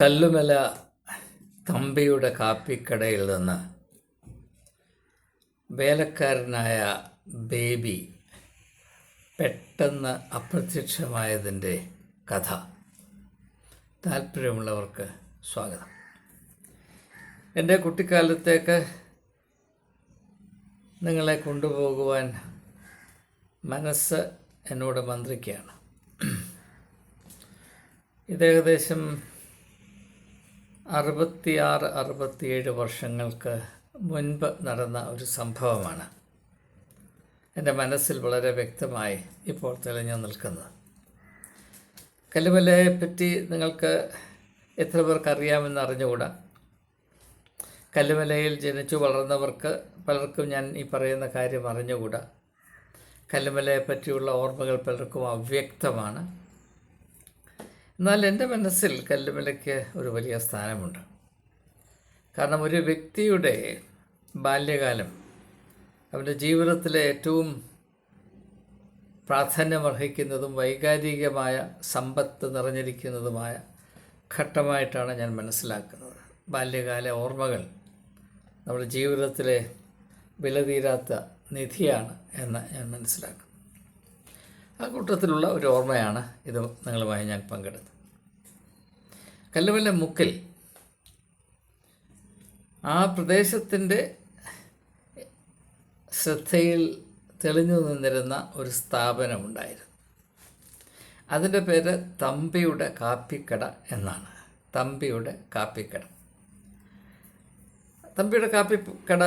കല്ലുമല തമ്പിയുടെ കാപ്പിക്കടയിൽ നിന്ന് വേലക്കാരനായ ബേബി പെട്ടെന്ന് അപ്രത്യക്ഷമായതിൻ്റെ കഥ താല്പര്യമുള്ളവർക്ക് സ്വാഗതം. എൻ്റെ കുട്ടിക്കാലത്തേക്ക് നിങ്ങളെ കൊണ്ടുപോകുവാൻ മനസ്സ് എന്നോട് മന്ത്രിക്കുകയാണ്. ഇതേകദേശം 66-67 വർഷങ്ങൾക്ക് മുൻപ് നടന്ന ഒരു സംഭവമാണ് എൻ്റെ മനസ്സിൽ വളരെ വ്യക്തമായി ഇപ്പോൾ തെളിഞ്ഞു നിൽക്കുന്നത്. കല്ലുമലയെപ്പറ്റി നിങ്ങൾക്ക് എത്ര പേർക്ക് അറിയാമെന്ന് അറിഞ്ഞുകൂടാ. കല്ലുമലയിൽ ജനിച്ചു വളർന്നവർക്ക് പലർക്കും ഞാൻ ഈ പറയുന്ന കാര്യം അറിഞ്ഞുകൂടാ. കല്ലുമലയെപ്പറ്റിയുള്ള ഓർമ്മകൾ പലർക്കും അവ്യക്തമാണ്. എന്നാൽ എൻ്റെ മനസ്സിൽ കല്ലുമലയ്ക്ക് ഒരു വലിയ സ്ഥാനമുണ്ട്. കാരണം ഒരു വ്യക്തിയുടെ ബാല്യകാലം അവൻ്റെ ജീവിതത്തിലെ ഏറ്റവും പ്രാധാന്യമർഹിക്കുന്നതും വൈകാരികമായ സമ്പത്ത് നിറഞ്ഞിരിക്കുന്നതുമായ ഘട്ടമായിട്ടാണ് ഞാൻ മനസ്സിലാക്കുന്നത്. ബാല്യകാല ഓർമ്മകൾ നമ്മുടെ ജീവിതത്തിലെ വിലതീരാത്ത നിധിയാണ് എന്ന് ഞാൻ മനസ്സിലാക്കുന്നു. ആ കൂട്ടത്തിലുള്ള ഒരു ഓർമ്മയാണ് ഇത് നിങ്ങളുമായി ഞാൻ പങ്കെടുത്തത്. കല്ലുമല മുക്കിൽ ആ പ്രദേശത്തിൻ്റെ ശ്രദ്ധയിൽ തെളിഞ്ഞു നിന്നിരുന്ന ഒരു സ്ഥാപനമുണ്ടായിരുന്നു. അതിൻ്റെ പേര് തമ്പിയുടെ കാപ്പിക്കട എന്നാണ്. തമ്പിയുടെ കാപ്പിക്കട. തമ്പിയുടെ കാപ്പിക്കട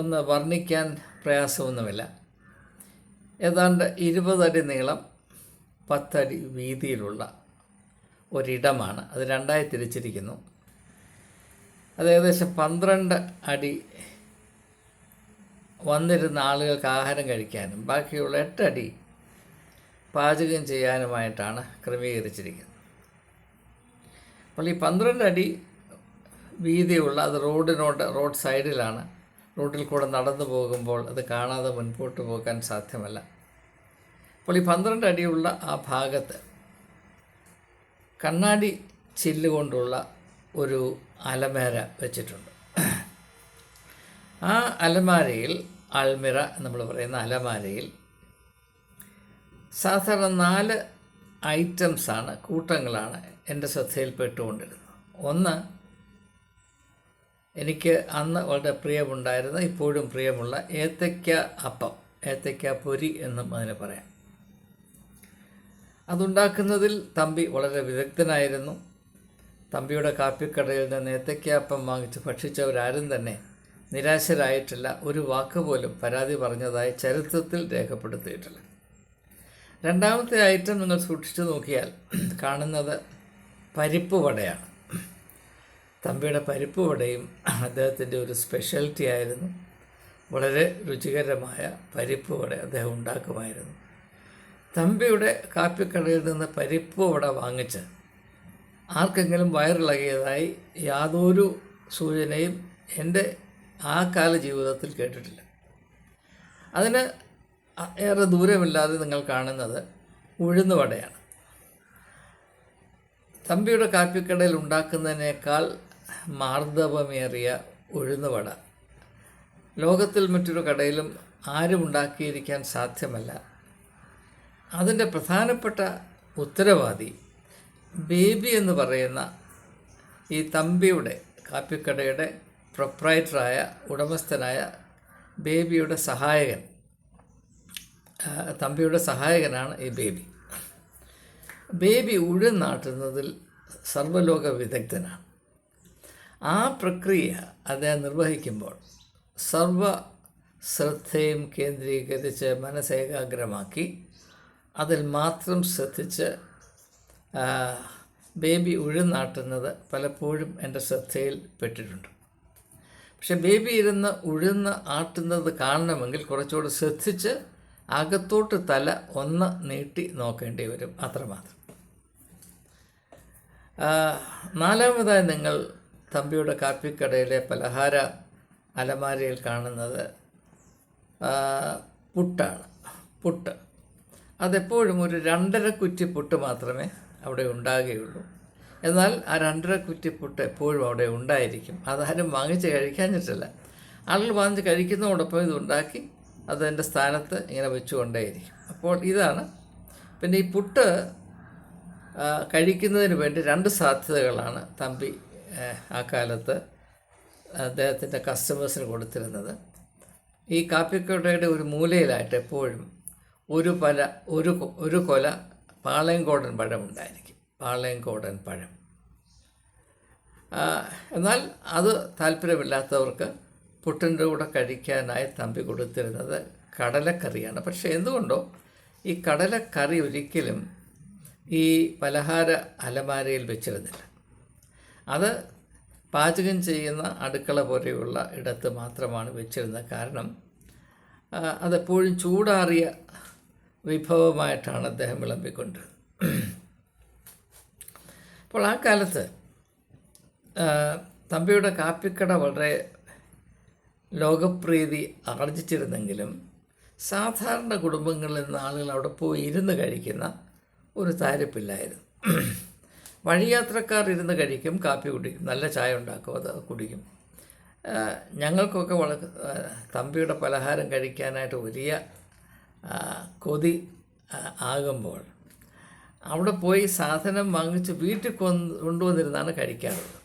ഒന്ന് വർണ്ണിക്കാൻ പ്രയാസമൊന്നുമില്ല. ഏതാണ്ട് 20 അടി നീളം 10 അടി വീതിയിലുള്ള ഒരിടമാണ്. അത് രണ്ടായി തിരിച്ചിരിക്കുന്നു. അത് ഏകദേശം 12 അടി വന്നിരുന്ന ആളുകൾക്ക് ആഹാരം കഴിക്കാനും ബാക്കിയുള്ള 8 അടി പാചകം ചെയ്യാനുമായിട്ടാണ് ക്രമീകരിച്ചിരിക്കുന്നത്. അപ്പോൾ ഈ 12 അടി വീതിയുള്ള അത് റോഡ് സൈഡിലാണ്. റോഡിൽ കൂടെ നടന്നു പോകുമ്പോൾ അത് കാണാതെ മുൻപോട്ട് പോകാൻ സാധ്യമല്ല. അപ്പോൾ ഈ 12 അടിയുള്ള ആ ഭാഗത്ത് കണ്ണാടി ചില്ലുകൊണ്ടുള്ള ഒരു അലമാര വെച്ചിട്ടുണ്ട്. ആ അലമാരയിൽ, അൾമിറ നമ്മൾ പറയുന്ന അലമാരയിൽ സാധാരണ 4 ഐറ്റംസാണ്, കൂട്ടങ്ങളാണ് എൻ്റെ ശ്രദ്ധയിൽപ്പെട്ടുകൊണ്ടിരുന്നത്. ഒന്ന്, എനിക്ക് അന്ന് വളരെ പ്രിയമുണ്ടായിരുന്ന, ഇപ്പോഴും പ്രിയമുള്ള ഏത്തയ്ക്ക അപ്പം, ഏത്തയ്ക്ക പൊരി എന്നും അതിന് പറയാം. അതുണ്ടാക്കുന്നതിൽ തമ്പി വളരെ വിദഗ്ധനായിരുന്നു. തമ്പിയുടെ കാപ്പിക്കടയിൽ നിന്ന് ഏത്തയ്ക്ക അപ്പം വാങ്ങിച്ച് ഭക്ഷിച്ചവരാരും തന്നെ നിരാശരായിട്ടില്ല. ഒരു വാക്ക് പോലും പരാതി പറഞ്ഞതായി ചരിത്രത്തിൽ രേഖപ്പെടുത്തിയിട്ടില്ല. രണ്ടാമത്തെ ഐറ്റം നിങ്ങൾ സൂക്ഷിച്ചു നോക്കിയാൽ കാണുന്നത് പരിപ്പ് വടയാണ്. തമ്പിയുടെ പരിപ്പ് വടയും അദ്ദേഹത്തിൻ്റെ ഒരു സ്പെഷ്യാലിറ്റി ആയിരുന്നു. വളരെ രുചികരമായ പരിപ്പ് വട അദ്ദേഹം ഉണ്ടാക്കുമായിരുന്നു. തമ്പിയുടെ കാപ്പിക്കടയിൽ നിന്ന് പരിപ്പ് വട വാങ്ങിച്ച് ആർക്കെങ്കിലും വയറിളകിയതായി യാതൊരു സൂചനയും എൻ്റെ ആ കാല ജീവിതത്തിൽ കേട്ടിട്ടില്ല. അതിന് ഏറെ ദൂരമില്ലാതെ നിങ്ങൾ കാണുന്നത് ഉഴുന്നുവടയാണ്. തമ്പിയുടെ കാപ്പിക്കടയിൽ ഉണ്ടാക്കുന്നതിനേക്കാൾ മാർദ്ദവമേറിയ ഉഴുന്നുവട ലോകത്തിൽ മറ്റൊരു കടയിലും ആരും ഉണ്ടാക്കിയിരിക്കാൻ സാധ്യമല്ല. അതിൻ്റെ പ്രധാനപ്പെട്ട ഉത്തരവാദി ബേബി എന്ന് പറയുന്ന ഈ തമ്പിയുടെ കാപ്പിക്കടയുടെ പ്രൊപ്രൈറ്ററായ, ഉടമസ്ഥനായ ബേബിയുടെ സഹായകൻ, തമ്പിയുടെ സഹായകനാണ് ഈ ബേബി. ബേബി ഉഴുന്നാട്ടുന്നതിൽ സർവ്വലോക വിദഗ്ധനാണ്. ആ പ്രക്രിയ അദ്ദേഹം നിർവഹിക്കുമ്പോൾ സർവ ശ്രദ്ധയും കേന്ദ്രീകരിച്ച് മനസ്സേകാഗ്രമാക്കി അതിൽ മാത്രം ശ്രദ്ധിച്ച് ബേബി ഉഴുന്നാട്ടുന്നത് പലപ്പോഴും എൻ്റെ ശ്രദ്ധയിൽ പെട്ടിട്ടുണ്ട്. പക്ഷെ ബേബി ഇരുന്ന് ഉഴുന്ന് ആട്ടുന്നത് കാണണമെങ്കിൽ കുറച്ചുകൂടി ശ്രദ്ധിച്ച് അകത്തോട്ട് തല ഒന്ന് നീട്ടി നോക്കേണ്ടി വരും, അത്രമാത്രം. നാലാമതായി നിങ്ങൾ തമ്പിയുടെ കാപ്പിക്കടയിലെ പലഹാര അലമാരയിൽ കാണുന്നത് പുട്ടാണ്. അതെപ്പോഴും ഒരു 2.5 കുറ്റി പുട്ട് മാത്രമേ അവിടെ ഉണ്ടാകുകയുള്ളൂ. എന്നാൽ ആ 2.5 കുറ്റി പുട്ട് എപ്പോഴും അവിടെ ഉണ്ടായിരിക്കും. അതാരും വാങ്ങിച്ച് കഴിക്കാഞ്ഞിട്ടില്ല. ആളുകൾ വാങ്ങിച്ച് കഴിക്കുന്നതോടൊപ്പം ഇതുണ്ടാക്കി അതിൻ്റെ സ്ഥാനത്ത് ഇങ്ങനെ വെച്ചുകൊണ്ടേയിരിക്കും. അപ്പോൾ ഇതാണ്. പിന്നെ ഈ പുട്ട് കഴിക്കുന്നതിന് വേണ്ടി 2 സാധ്യതകളാണ് തമ്പി ആ കാലത്ത് അദ്ദേഹത്തിൻ്റെ കസ്റ്റമേഴ്സിന് കൊടുത്തിരുന്നത്. ഈ കാപ്പിക്കോട്ടയുടെ ഒരു മൂലയിലായിട്ട് എപ്പോഴും ഒരു കൊല പാളയംകോടൻ പഴം ഉണ്ടായിരിക്കും. പാളയംകോടൻ പഴം. എന്നാൽ അത് താല്പര്യമില്ലാത്തവർക്ക് പുട്ടിൻ്റെ കൂടെ കഴിക്കാനായി തമ്പി കൊടുത്തിരുന്നത് കടലക്കറിയാണ്. പക്ഷേ എന്തുകൊണ്ടോ ഈ കടലക്കറി ഒരിക്കലും ഈ പലഹാര അലമാരയിൽ വെച്ചിരുന്നില്ല. അത് പാചകം ചെയ്യുന്ന അടുക്കള പോലെയുള്ള ഇടത്ത് മാത്രമാണ് വെച്ചിരുന്നത്. കാരണം അതെപ്പോഴും ചൂടാറിയ വിഭവമായിട്ടാണ് അദ്ദേഹം വിളമ്പിക്കൊണ്ടിരുന്നത്. അപ്പോൾ ആ കാലത്ത് തമ്പിയുടെ കാപ്പിക്കട വളരെ ലോകപ്രീതി ആർജിച്ചിരുന്നെങ്കിലും സാധാരണ കുടുംബങ്ങളിൽ നിന്ന് ആളുകൾ അവിടെ പോയി ഇരുന്ന് കഴിക്കുന്ന ഒരു താരിപ്പില്ലായിരുന്നു. വഴിയാത്രക്കാർ ഇരുന്ന് കഴിക്കും, കാപ്പി കുടിക്കും, നല്ല ചായ ഉണ്ടാക്കും, അത് കുടിക്കും. ഞങ്ങൾക്കൊക്കെ തമ്പിയുടെ പലഹാരം കഴിക്കാനായിട്ട് വലിയ കൊതി ആകുമ്പോൾ അവിടെ പോയി സാധനം വാങ്ങിച്ച് വീട്ടിൽ കൊണ്ടുവന്നിരുന്നാണ് കഴിക്കാറുള്ളത്.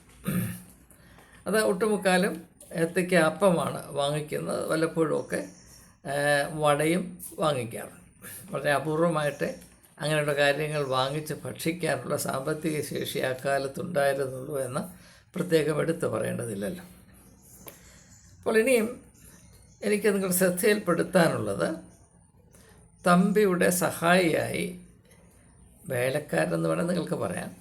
അത് ഒട്ടുമുക്കാലും ഏത്തയ്ക്ക അപ്പമാണ് വാങ്ങിക്കുന്നത്. വല്ലപ്പോഴുമൊക്കെ വടയും വാങ്ങിക്കാറുണ്ട്. വളരെ അപൂർവമായിട്ട് അങ്ങനെയുള്ള കാര്യങ്ങൾ വാങ്ങിച്ച് ഭക്ഷിക്കാനുള്ള സാമ്പത്തിക ശേഷി ആ കാലത്തുണ്ടായിരുന്നുള്ളൂ എന്ന് പ്രത്യേകം എടുത്തു പറയേണ്ടതില്ലല്ലോ. അപ്പോൾ ഇനിയും എനിക്ക് നിങ്ങൾ ശ്രദ്ധയിൽപ്പെടുത്താനുള്ളത്, തമ്പിയുടെ സഹായിയായി വേലക്കാരെന്ന് വേണം നിങ്ങൾക്ക് പറയാം,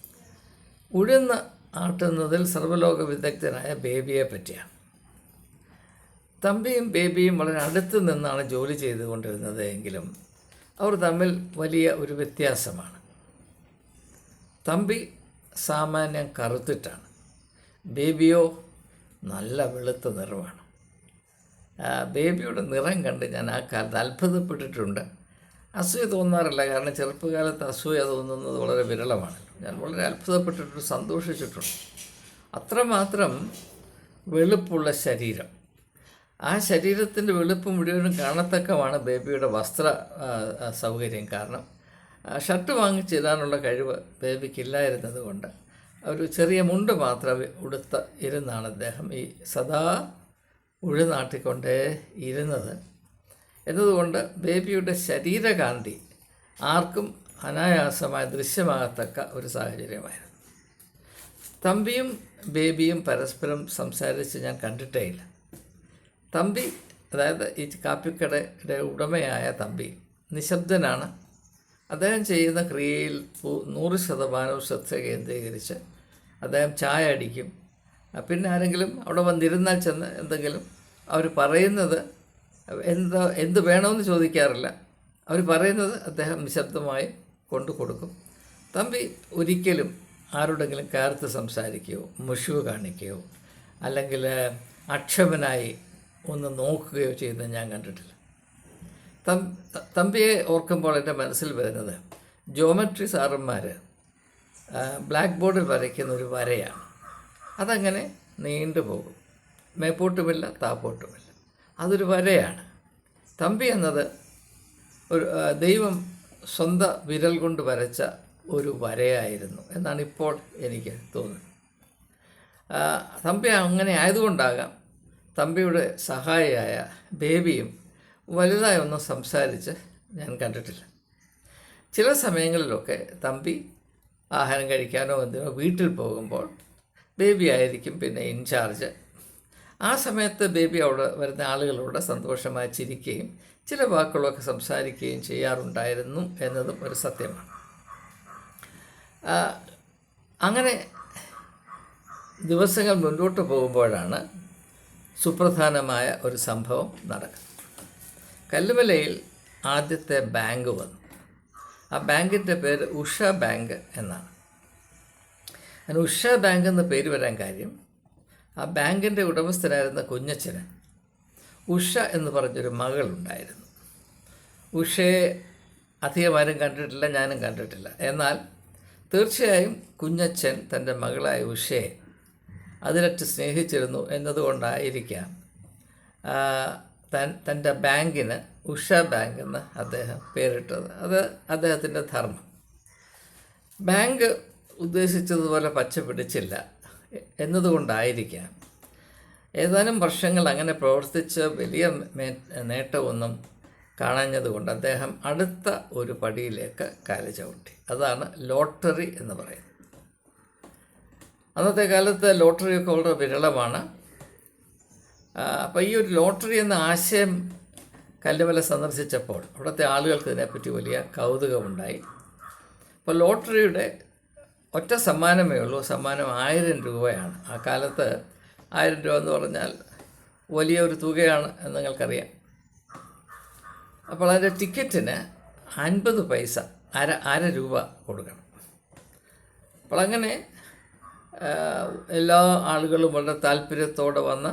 ഉഴുന്ന് ആട്ടുന്നതിൽ സർവ്വലോക വിദഗ്ധനായ ബേബിയെ പറ്റിയാണ്. തമ്പിയും ബേബിയും വളരെ അടുത്ത് നിന്നാണ് ജോലി ചെയ്തുകൊണ്ടിരുന്നത് എങ്കിലും അവർ തമ്മിൽ വലിയ ഒരു വ്യത്യാസമാണ്. തമ്പി സാമാന്യം കറുത്തിട്ടാണ്, ബേബിയോ നല്ല വെളുത്ത നിറമാണ്. ബേബിയുടെ നിറം കണ്ട് ഞാൻ ആ കാലത്ത് അത്ഭുതപ്പെട്ടിട്ടുണ്ട്. അസൂയ തോന്നാറില്ല, കാരണം ചെറുപ്പകാലത്ത് അസൂയ തോന്നുന്നത് വളരെ വിരളമാണല്ലോ. ഞാൻ വളരെ അത്ഭുതപ്പെട്ടിട്ടുണ്ട്, സന്തോഷിച്ചിട്ടുണ്ട്. അത്രമാത്രം വെളുപ്പുള്ള ശരീരം. ആ ശരീരത്തിൻ്റെ വെളുപ്പ് മുഴുവനും കാണത്തക്കമാണ് ബേബിയുടെ വസ്ത്ര സൗകര്യം. കാരണം ഷർട്ട് വാങ്ങിച്ചിടാനുള്ള കഴിവ് ബേബിക്കില്ലായിരുന്നത് കൊണ്ട് ഒരു ചെറിയ മുണ്ട് മാത്രം ഇരുന്നാണ് അദ്ദേഹം ഈ സദാ ഉഴുനാട്ടിക്കൊണ്ടേ ഇരുന്നത്. എന്നതുകൊണ്ട് ബേബിയുടെ ശരീരകാന്തി ആർക്കും അനായാസമായി ദൃശ്യമാകത്തക്ക ഒരു സാഹചര്യമായിരുന്നു. തമ്പിയും ബേബിയും പരസ്പരം സംസാരിച്ച് ഞാൻ കണ്ടിട്ടേ ഇല്ല. തമ്പി, അതായത് ഈ കാപ്പിക്കടയുടെ ഉടമയായ തമ്പി നിശബ്ദനാണ്. അദ്ദേഹം ചെയ്യുന്ന ക്രിയയിൽ 100% ശ്രദ്ധ കേന്ദ്രീകരിച്ച് അദ്ദേഹം ചായ അടിക്കും. പിന്നെ ആരെങ്കിലും അവിടെ വന്നിരുന്നാൽ ചെന്ന് എന്തെങ്കിലും അവർ പറയുന്നത് എന്ത് വേണമെന്ന് ചോദിക്കാറില്ല. അവർ പറയുന്നത് അദ്ദേഹം നിശബ്ദമായി കൊണ്ടു കൊടുക്കും. തമ്പി ഒരിക്കലും ആരോടെങ്കിലും കാർത്ത് സംസാരിക്കുകയോ മുഷിവ് കാണിക്കുകയോ അല്ലെങ്കിൽ അക്ഷമനായി ഒന്ന് നോക്കുകയോ ചെയ്യുന്നത് ഞാൻ കണ്ടിട്ടില്ല. തമ്പിയെ ഓർക്കുമ്പോൾ എൻ്റെ മനസ്സിൽ വരുന്നത് ജോമെട്രി സാറന്മാർ ബ്ലാക്ക് ബോർഡിൽ വരയ്ക്കുന്ന ഒരു വരയാണ്. അതങ്ങനെ നീണ്ടു പോകും, മേപ്പോട്ടുമില്ല താപ്പോട്ടുമില്ല, അതൊരു വരയാണ്. തമ്പി എന്നത് ഒരു ദൈവം സ്വന്തം വിരൽ കൊണ്ട് വരച്ച ഒരു വരയായിരുന്നു എന്നാണ് ഇപ്പോൾ എനിക്ക് തോന്നുന്നത്. തമ്പി അങ്ങനെ ആയതുകൊണ്ടാകാം തമ്പിയുടെ സഹായിയായ ബേബിയും വലുതായി ഒന്നും സംസാരിച്ച് ഞാൻ കണ്ടിട്ടില്ല. ചില സമയങ്ങളിലൊക്കെ തമ്പി ആഹാരം കഴിക്കാനോ എന്തിനോ വീട്ടിൽ പോകുമ്പോൾ ബേബി ആയിരിക്കും പിന്നെ ഇൻചാർജ്. ആ സമയത്ത് ബേബി അവിടെ വരുന്ന ആളുകളോട് സന്തോഷമായി ചിരിക്കുകയും ചില വാക്കുകളൊക്കെ സംസാരിക്കുകയും ചെയ്യാറുണ്ടായിരുന്നു എന്നതും ഒരു സത്യമാണ്. അങ്ങനെ ദിവസങ്ങൾ മുന്നോട്ട് പോകുമ്പോഴാണ് സുപ്രധാനമായ ഒരു സംഭവം നടക്കുന്നത്. കല്ലുമലയിൽ ആദ്യത്തെ ബാങ്ക് വന്നു. ആ ബാങ്കിൻ്റെ പേര് ഉഷ ബാങ്ക് എന്നാണ്. അതിന് ഉഷ ബാങ്ക് എന്ന പേര് വരാൻ കാര്യം, ആ ബാങ്കിൻ്റെ ഉടമസ്ഥനായിരുന്ന കുഞ്ഞച്ചന് ഉഷ എന്ന് പറഞ്ഞൊരു മകളുണ്ടായിരുന്നു. ഉഷയെ അധികമാരും കണ്ടിട്ടില്ല, ഞാനും കണ്ടിട്ടില്ല. എന്നാൽ തീർച്ചയായും കുഞ്ഞച്ഛൻ തൻ്റെ മകളായ ഉഷയെ അതിലറ്റ് സ്നേഹിച്ചിരുന്നു എന്നതുകൊണ്ടായിരിക്കാം തൻ്റെ ബാങ്കിന് ഉഷ ബാങ്ക് എന്ന് അദ്ദേഹം പേരിട്ടത്. അത് അദ്ദേഹത്തിൻ്റെ ധർമ്മം. ബാങ്ക് ഉദ്ദേശിച്ചതുപോലെ പച്ച പിടിച്ചില്ല എന്നതുകൊണ്ടായിരിക്കാം ഏതാനും വർഷങ്ങൾ അങ്ങനെ പ്രവർത്തിച്ച് വലിയ നേട്ടമൊന്നും കാണാഞ്ഞതുകൊണ്ട് അദ്ദേഹം അടുത്ത ഒരു പടിയിലേക്ക് കാല് ചവിട്ടി. അതാണ് ലോട്ടറി എന്ന് പറയുന്നത്. അന്നത്തെ കാലത്ത് ലോട്ടറിയൊക്കെ വളരെ വിരളമാണ്. അപ്പോൾ ഈ ഒരു ലോട്ടറി എന്ന ആശയം കല്ലുമല സന്ദർശിച്ചപ്പോൾ അവിടുത്തെ ആളുകൾക്ക് ഇതിനെപ്പറ്റി വലിയ കൗതുകമുണ്ടായി. അപ്പോൾ ലോട്ടറിയുടെ ഒറ്റ സമ്മാനമേ ഉള്ളൂ. സമ്മാനം 1000 രൂപയാണ്. ആ കാലത്ത് 1000 രൂപ എന്ന് പറഞ്ഞാൽ വലിയൊരു തുകയാണ് എന്ന് നിങ്ങൾക്കറിയാം. അപ്പോൾ അതിൻ്റെ ടിക്കറ്റിന് 50 പൈസ, അര രൂപ കൊടുക്കണം. അപ്പോൾ അങ്ങനെ എല്ലാ ആളുകളും വളരെ താല്പര്യത്തോടെ വന്ന്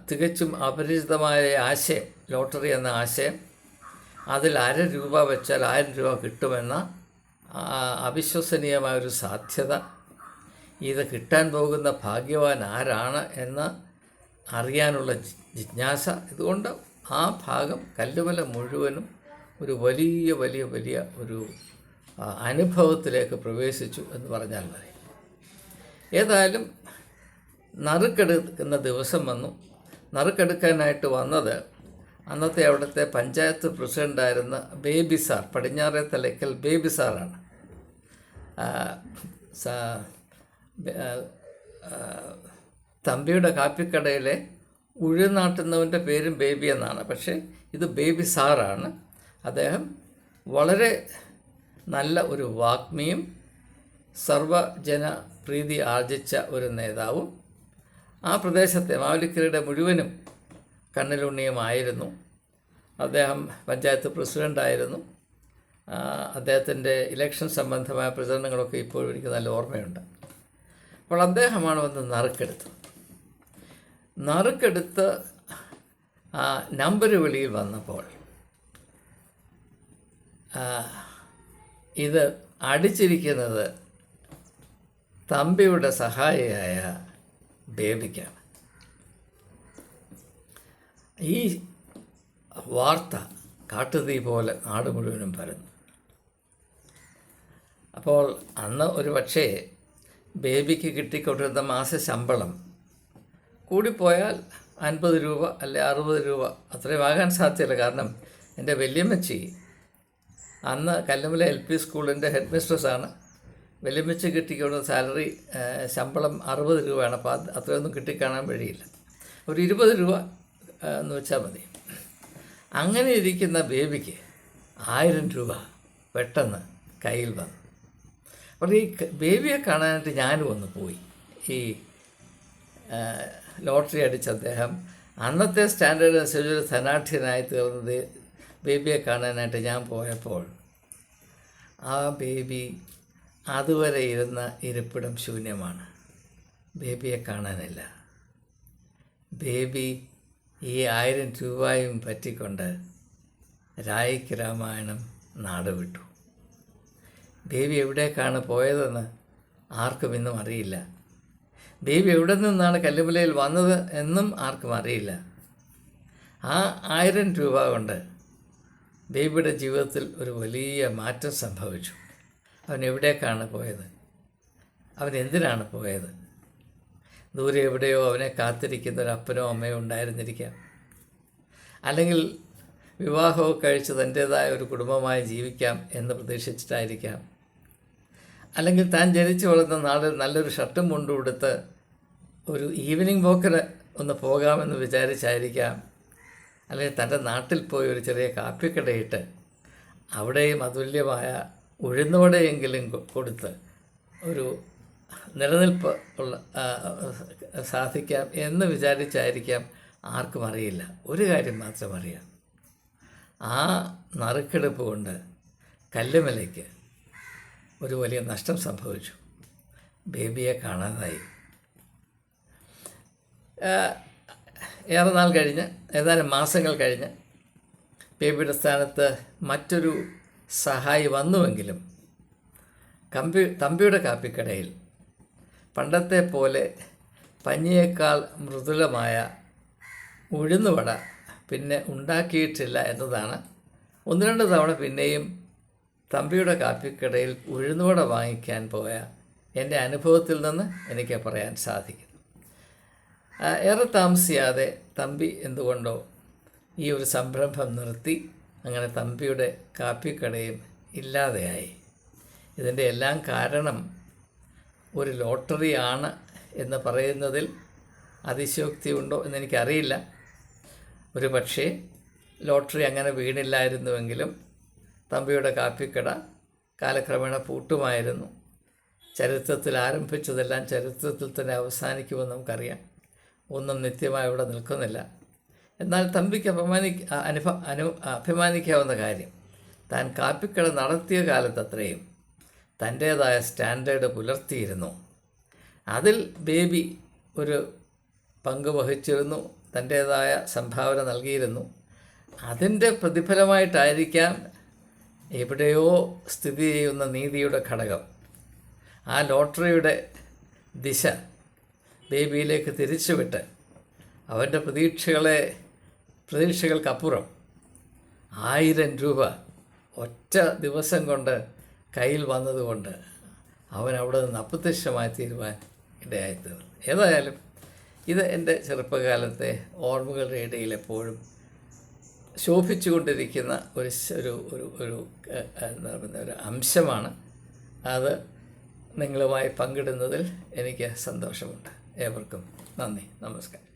തികച്ചും അപരിചിതമായ ആശയം, ലോട്ടറി എന്ന ആശയം, അതിൽ അര രൂപ വെച്ചാൽ 1000 രൂപ കിട്ടുമെന്ന അവിശ്വസനീയമായൊരു സാധ്യത, ഇത് കിട്ടാൻ പോകുന്ന ഭാഗ്യവാൻ ആരാണ് എന്ന് അറിയാനുള്ള ജിജ്ഞാസ, ഇതുകൊണ്ട് ആ ഭാഗം കല്ലുമല മുഴുവനും ഒരു വലിയ വലിയ വലിയ ഒരു അനുഭവത്തിലേക്ക് പ്രവേശിച്ചു എന്ന് പറഞ്ഞാൽ മതി. ഏതായാലും നറുക്കെടുക്കുന്ന ദിവസം വന്നു. നറുക്കെടുക്കാനായിട്ട് വന്നത് അന്നത്തെ അവിടുത്തെ പഞ്ചായത്ത് പ്രസിഡൻ്റായിരുന്ന ബേബി സാർ, പടിഞ്ഞാറേ തലയ്ക്കൽ ബേബി സാറാണ്. തമ്പിയുടെ കാപ്പിക്കടയിലെ ഉഴുനാട്ടുന്നവൻ്റെ പേരും ബേബി എന്നാണ്. പക്ഷേ ഇത് ബേബി സാറാണ്. അദ്ദേഹം വളരെ നല്ല ഒരു വാഗ്മിയും സർവജന പ്രീതി ആർജിച്ച ഒരു നേതാവും ആ പ്രദേശത്തെ മാവേലിക്കരയുടെ മുഴുവനും കണ്ണിലുണ്ണിയുമായിരുന്നു. അദ്ദേഹം പഞ്ചായത്ത് പ്രസിഡൻ്റായിരുന്നു. അദ്ദേഹത്തിൻ്റെ ഇലക്ഷൻ സംബന്ധമായ പ്രചരണങ്ങളൊക്കെ ഇപ്പോഴും എനിക്ക് നല്ല ഓർമ്മയുണ്ട്. അപ്പോൾ അദ്ദേഹമാണ് വന്ന് നറുക്കെടുത്ത് നമ്പർ വിളിയിൽ വന്നപ്പോൾ ഇത് അടിച്ചിരിക്കുന്നത് തമ്പിയുടെ സഹായിയായ ബേബിക്കാണ്. ഈ വാർത്ത കാട്ടുതീ പോലെ നാട് മുഴുവനും പരന്നു. അപ്പോൾ അന്ന് ഒരു പക്ഷേ ബേബിക്ക് കിട്ടിക്കൊണ്ടിരുന്ന മാസ ശമ്പളം കൂടിപ്പോയാൽ 50 രൂപ അല്ലെ 60 രൂപ, അത്രയും ആകാൻ സാധ്യതയില്ല. കാരണം എൻ്റെ വല്യമ്മച്ചി അന്ന് കല്ലുമല LP സ്കൂളിൻ്റെ ഹെഡ് മിസ്ട്രസ്സാണ്. വല്യമ്മച്ചി കിട്ടിക്കൊണ്ട സാലറി ശമ്പളം 60 രൂപയാണ്. അപ്പോൾ അത്രയൊന്നും കിട്ടിക്കാണാൻ വഴിയില്ല. ഒരു 20 രൂപ എന്ന് വെച്ചാൽ മതി. അങ്ങനെ ഇരിക്കുന്ന ബേബിക്ക് 1000 രൂപ പെട്ടെന്ന് കയ്യിൽ വന്നു. അപ്പോൾ ഈ ബേബിയെ കാണാനായിട്ട് ഞാനും ഒന്ന് പോയി. ഈ ലോട്ടറി അടിച്ച അദ്ദേഹം അന്നത്തെ സ്റ്റാൻഡേർഡ് അനുസരിച്ച് ഒരു ധനാഠ്യനായി തീർന്നത് ബേബിയെ കാണാനായിട്ട് ഞാൻ പോയപ്പോൾ ആ ബേബി അതുവരെ ഇരുന്ന ഇരിപ്പിടം ശൂന്യമാണ്. ബേബിയെ കാണാനില്ല. ബേബി ഈ 1000 രൂപയും പറ്റിക്കൊണ്ട് രായിക്ക് രാമായണം നാട് വിട്ടു. ബേബി എവിടേക്കാണ് പോയതെന്ന് ആർക്കും ഇന്നും അറിയില്ല. ബേബി എവിടെ നിന്നാണ് കല്ലുമലയിൽ വന്നത് എന്നും ആർക്കും അറിയില്ല. ആ 1000 രൂപ കൊണ്ട് ബേബിയുടെ ജീവിതത്തിൽ ഒരു വലിയ മാറ്റം സംഭവിച്ചു. അവൻ എവിടേക്കാണ് പോയത്? അവൻ എന്തിനാണ് പോയത്? ദൂരെ എവിടെയോ അവനെ കാത്തിരിക്കുന്ന ഒരു അപ്പനോ അമ്മയോ ഉണ്ടായിരുന്നിരിക്കാം. അല്ലെങ്കിൽ വിവാഹമൊക്കെ കഴിച്ച് തൻ്റേതായ ഒരു കുടുംബമായി ജീവിക്കാം എന്ന് പ്രതീക്ഷിച്ചിട്ടായിരിക്കാം. അല്ലെങ്കിൽ താൻ ജനിച്ചു വളർന്ന നാളിൽ നല്ലൊരു ഷർട്ടും മുണ്ടും ഉടുത്ത് ഒരു ഈവനിങ് വാക്കിന് ഒന്ന് പോകാമെന്ന് വിചാരിച്ചായിരിക്കാം. അല്ലെങ്കിൽ തൻ്റെ നാട്ടിൽ പോയി ഒരു ചെറിയ കാപ്പിക്കടയിട്ട് അവിടെയും അതുല്യമായ ഉഴുന്നുവടയെങ്കിലും കൊടുത്ത് ഒരു നിലനിൽപ്പ് ഉള്ള സാധിക്കാം എന്ന് വിചാരിച്ചായിരിക്കാം. ആർക്കും അറിയില്ല. ഒരു കാര്യം മാത്രം അറിയാം, ആ നറുക്കെടുപ്പ് കൊണ്ട് കല്ലുമലയ്ക്ക് ഒരു വലിയ നഷ്ടം സംഭവിച്ചു. ബേബിയെ കാണാതായി. ഏറെ നാൾ കഴിഞ്ഞ്, ഏതാനും മാസങ്ങൾ കഴിഞ്ഞ് ബേബിയുടെ സ്ഥാനത്ത് മറ്റൊരു സഹായി വന്നുവെങ്കിലും തമ്പിയുടെ കാപ്പിക്കടയിൽ പണ്ടത്തെ പോലെ പഞ്ഞിയേക്കാൾ മൃദുലമായ ഉഴുന്നുവട പിന്നെ ഉണ്ടാക്കിയിട്ടില്ല എന്നതാണ് 1-2 തവണ പിന്നെയും തമ്പിയുടെ കാപ്പിക്കടയിൽ ഉഴുന്നുവട വാങ്ങിക്കാൻ പോയ എൻ്റെ അനുഭവത്തിൽ നിന്ന് എനിക്ക് പറയാൻ സാധിക്കും. ഏറെ താമസിയാതെ തമ്പി എന്തുകൊണ്ടോ ഈ ഒരു സംരംഭം നിർത്തി. അങ്ങനെ തമ്പിയുടെ കാപ്പിക്കടയും ഇല്ലാതെയായി. ഇതിൻ്റെ എല്ലാം കാരണം ഒരു ലോട്ടറിയാണ് എന്ന് പറയുന്നതിൽ അതിശയോക്തിയുണ്ടോ എന്നെനിക്കറിയില്ല. ഒരു പക്ഷേ ലോട്ടറി അങ്ങനെ വീണില്ലായിരുന്നുവെങ്കിലും തമ്പിയുടെ കാപ്പിക്കട കാലക്രമേണ പൂട്ടുമായിരുന്നു. ചരിത്രത്തിൽ ആരംഭിച്ചതെല്ലാം ചരിത്രത്തിൽ തന്നെ അവസാനിക്കുമെന്ന് നമുക്കറിയാം. ഒന്നും നിത്യമായി ഇവിടെ നിൽക്കുന്നില്ല. എന്നാൽ തമ്പിക്ക് അഭിമാനിക്കാവുന്ന കാര്യം, താൻ കാപ്പിക്കട നടത്തിയ കാലത്തത്രയും തൻ്റേതായ സ്റ്റാൻഡേർഡ് പുലർത്തിയിരുന്നു. അതിൽ ബേബി ഒരു പങ്ക് വഹിച്ചിരുന്നു, തൻ്റേതായ സംഭാവന നൽകിയിരുന്നു. അതിൻ്റെ പ്രതിഫലമായിട്ടായിരിക്കാം എവിടെയോ സ്ഥിതി ചെയ്യുന്ന നീതിയുടെ ഘടകം ആ ലോട്ടറിയുടെ ദിശ ബേബിയിലേക്ക് തിരിച്ചുവിട്ട് അവൻ്റെ പ്രതീക്ഷകൾക്കപ്പുറം 1000 രൂപ ഒറ്റ ദിവസം കൊണ്ട് കയ്യിൽ വന്നതുകൊണ്ട് അവൻ അവിടെ നിന്ന് അപ്രത്യക്ഷമായി തീരുവാൻ ഇടയായിത്തീർന്നു. ഏതായാലും ഇത് എൻ്റെ ചെറുപ്പകാലത്തെ ഓർമ്മകളുടെ ഇടയിൽ എപ്പോഴും ശോഭിച്ചുകൊണ്ടിരിക്കുന്ന ഒരു അംശമാണ്. അത് നിങ്ങളുമായി പങ്കിടുന്നതിൽ എനിക്ക് സന്തോഷമുണ്ട്. ഏവർക്കും നന്ദി, നമസ്കാരം.